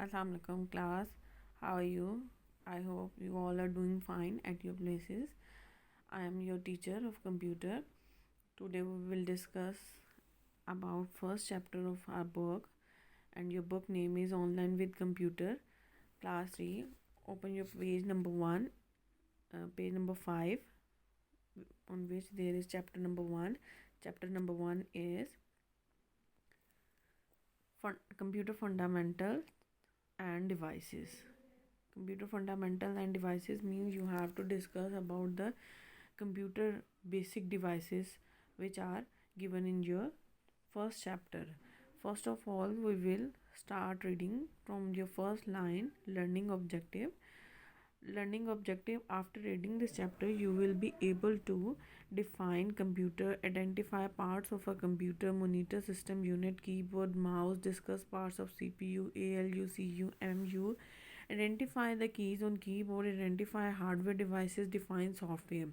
Assalamualaikum class. How are you? I hope you all are doing fine at your places. I am your teacher of computer. Today we will discuss about first chapter of our book, and your book name is Online with Computer Class 3. Open your page number 1, page number 5, on which there is chapter number 1. Chapter number 1 is Computer Fundamentals and Devices. Computer fundamental and devices means you have to discuss about the computer basic devices which are given in your first chapter. First of all, we will start reading from your first line, learning objective. Learning objective: after reading this chapter, you will be able to define computer, identify parts of a computer, monitor, system unit, keyboard, mouse, discuss parts of CPU, ALU, CU, MU, identify the keys on keyboard, identify hardware devices, define software.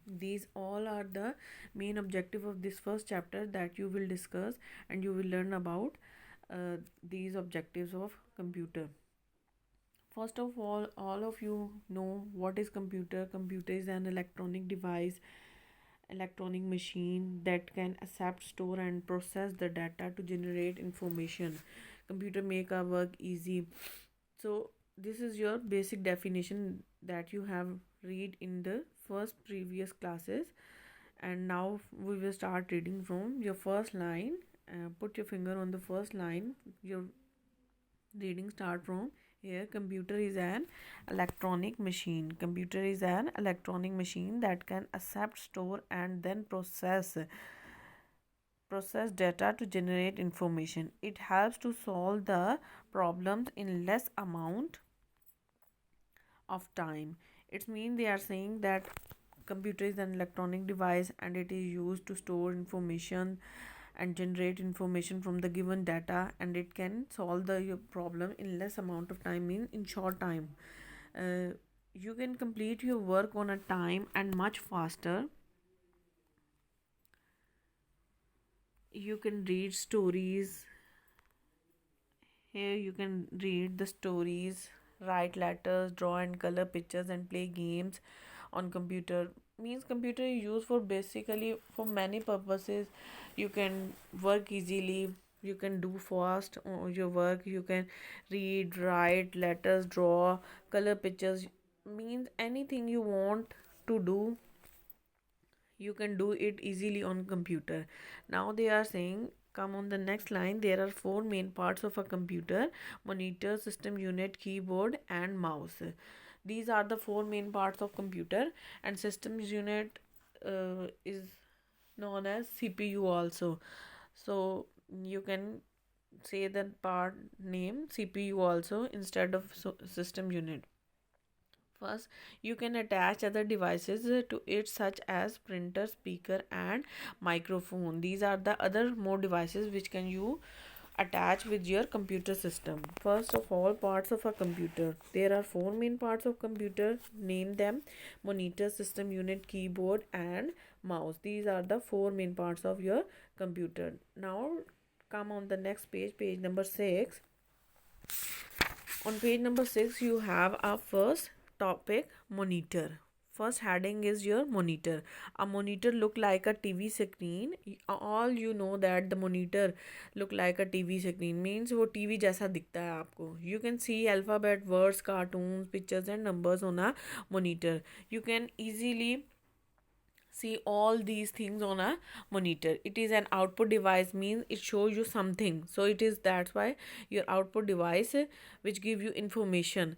These all are the main objective of this first chapter that you will discuss, and you will learn about these objectives of computer. First of all of you know what is computer. Computer is an electronic device, electronic machine that can accept, store and process the data to generate information. Computer make our work easy. So this is your basic definition that you have read in the first previous classes, and now we will start reading from your first line. Put your finger on the first line. Your reading start from here. Computer is an electronic machine. Computer is an electronic machine that can accept, store and then process data to generate information. It helps to solve the problems in less amount of time. It means they are saying that computer is an electronic device and it is used to store information and generate information from the given data, and it can solve the your problem in less amount of time, means in short time. uh, you can complete your work on a time and much faster. You can read stories. Here you can read the stories, write letters, draw and color pictures and play games on computer. Means computer is used for basically for many purposes. You can work easily, you can do fast your work, you can read, write letters, draw, color pictures. Means anything you want to do, you can do it easily on computer. Now they are saying, come on the next line, there are four main parts of a computer: monitor, system unit, keyboard and mouse. These are the four main parts of computer, and systems unit is known as CPU also. So you can say that part name CPU also instead of system unit. First, you can attach other devices to it, such as printer, speaker and microphone. These are the other more devices which can you attach with your computer system. First of all, parts of a computer. There are four main parts of computer. Name them: monitor, system unit, keyboard and mouse. These are the four main parts of your computer. Now come on the next page, page number 6. On page number 6, you have our first topic: monitor. First heading is your monitor. A monitor look like a TV screen. All you know that the monitor look like a TV screen means वो TV जैसा दिखता है आपको. You can see alphabet, words, cartoons, pictures and numbers on a monitor. You can easily see all these things on a monitor. It is an output device, means it shows you something, so it is, that's why your output device which give you information.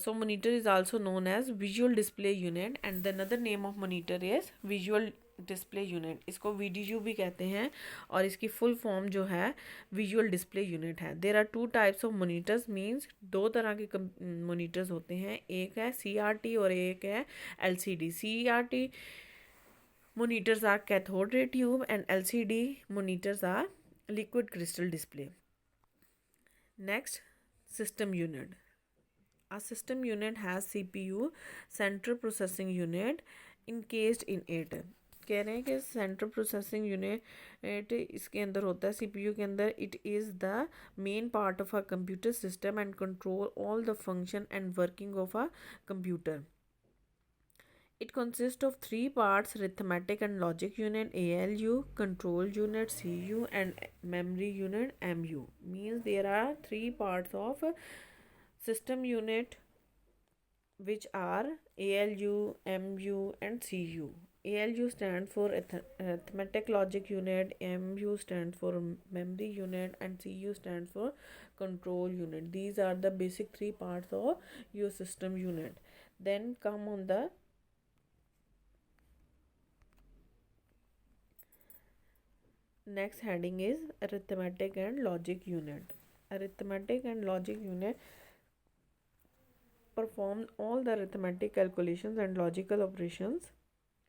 So monitor is also known as visual display unit, and another name of monitor is visual display unit. इसको VDU भी कहते हैं, और इसकी full form जो है visual display unit है. There are two types of monitors, means दो तरह के मोनीटर्स होते हैं. एक है CRT और एक है LCD. CRT monitors are cathode ray tube and LCD monitors are liquid crystal display. Next, system unit. A system unit has CPU, central processing unit, encased in it. कह रहे हैं कि सेंट्रल प्रोसेसिंग यूनिट इसके अंदर होता है, CPU के अंदर. It is the main part of a computer system and control all the function and working of a computer. It consists of three parts: arithmetic and logic unit ALU, control unit CU, and memory unit MU. Means there are three parts of system unit which are ALU, MU, and CU. ALU stands for arithmetic logic unit, MU stands for memory unit, and CU stands for control unit. These are the basic three parts of your system unit. Then come on the next heading is arithmetic and logic unit. Arithmetic and logic unit performs all the arithmetic calculations and logical operations.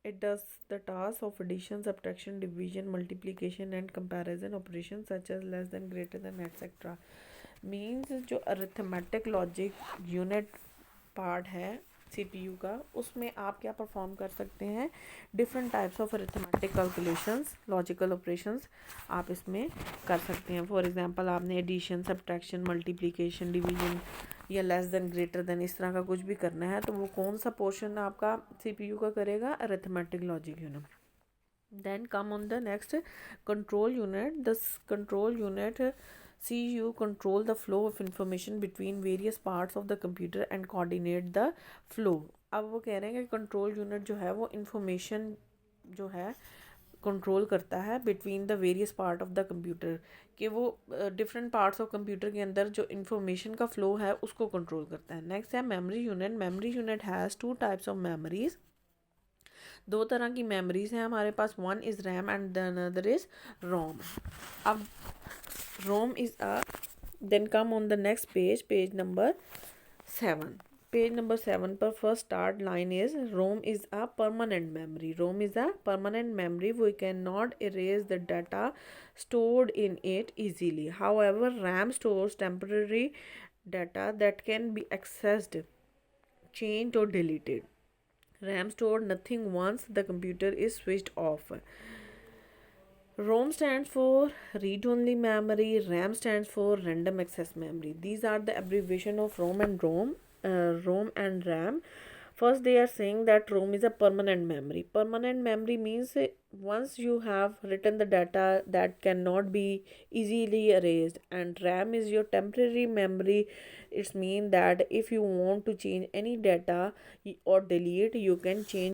It does the tasks of addition, subtraction, division, multiplication and comparison operations such as less than, greater than, etc. Means जो arithmetic logic unit part है CPU का, उसमें आप क्या perform कर सकते हैं, different types of arithmetic calculations, logical operations आप इसमें कर सकते हैं. फॉर एग्जांपल आपने एडिशन, सब्ट्रैक्शन, मल्टीप्लिकेशन, डिवीजन या लेस देन, ग्रेटर देन, इस तरह का कुछ भी करना है तो वो कौन सा पोर्शन आपका सीपीयू का करेगा, arithmetic logic unit. Then come on the next control unit. This control unit CU control the flow of information between various parts of the computer and coordinate the flow. अब वो कह रहे हैं कि control unit जो है वो information जो है कंट्रोल करता है between the various part of the computer, कि वो डिफरेंट पार्ट्स ऑफ कंप्यूटर के अंदर जो इंफॉर्मेशन का फ्लो है उसको कंट्रोल करता है. नेक्स्ट है memory unit. Memory unit has two types of memories. दो तरह की मेमोरीज हैं हमारे पास. One is RAM and the another is ROM. अब ROM is a, then come on the next page, page number 7. Page number 7 पर first start line is ROM is a permanent memory. ROM is a permanent memory. We cannot erase the data stored in it easily. However, RAM stores temporary data that can be accessed, changed or deleted. RAM stored nothing once the computer is switched off. ROM stands for read-only memory. RAM stands for random access memory. These are the abbreviation of ROM and ROM and RAM. First, they are saying that ROM is a permanent memory. Permanent memory means once you have written the data that cannot be easily erased, and RAM is your temporary memory. It means that if you want to change any data or delete, you can change